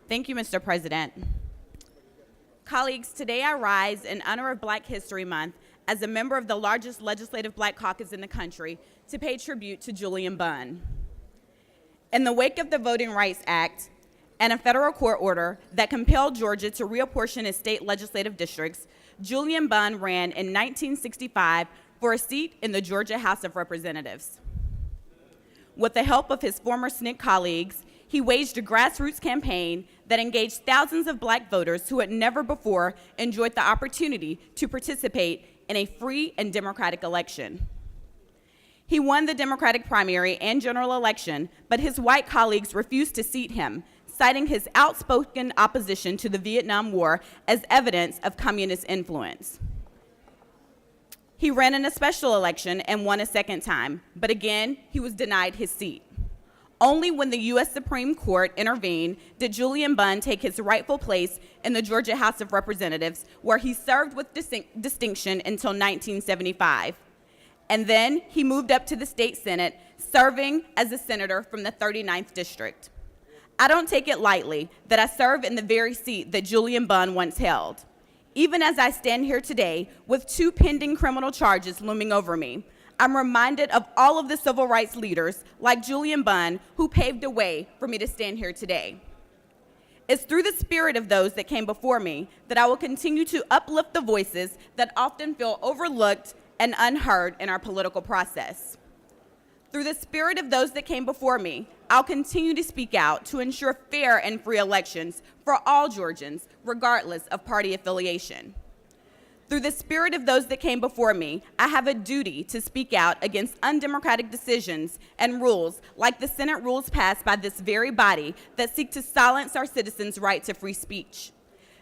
Thank you, Mr. President. Colleagues, today I rise in honor of Black History Month as a member of the largest legislative Black caucus in the country to pay tribute to Julian Bunn. In the wake of the Voting Rights Act and a federal court order that compelled Georgia to reapportion its state legislative districts, Julian Bunn ran in 1965 for a seat in the Georgia House of Representatives. With the help of his former SNCC colleagues, he waged a grassroots campaign that engaged thousands of Black voters who had never before enjoyed the opportunity to participate in a free and democratic election. He won the Democratic primary and general election, but his white colleagues refused to seat him, citing his outspoken opposition to the Vietnam War as evidence of communist influence. He ran in a special election and won a second time, but again, he was denied his seat. Only when the U.S. Supreme Court intervened did Julian Bunn take his rightful place in the Georgia House of Representatives, where he served with distinction until 1975. And then he moved up to the state Senate, serving as a senator from the 39th District. I don't take it lightly that I serve in the very seat that Julian Bunn once held. Even as I stand here today with 2 pending criminal charges looming over me, I'm reminded of all of the civil rights leaders like Julian Bunn who paved a way for me to stand here today. It's through the spirit of those that came before me that I will continue to uplift the voices that often feel overlooked and unheard in our political process. Through the spirit of those that came before me, I'll continue to speak out to ensure fair and free elections for all Georgians, regardless of party affiliation. Through the spirit of those that came before me, I have a duty to speak out against undemocratic decisions and rules like the Senate rules passed by this very body that seek to silence our citizens' right to free speech.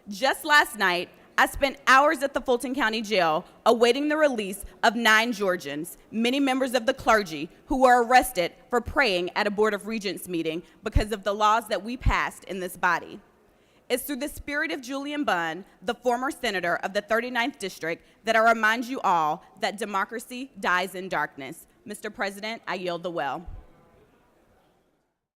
Just last night, I spent hours at the Fulton County Jail awaiting the release of 9 Georgians, many members of the clergy, who were arrested for praying at a Board of Regents meeting because of the laws that we passed in this body. It's through the spirit of Julian Bunn, the former senator of the 39th District, that I remind you all that democracy dies in darkness. Mr. President, I yield the well.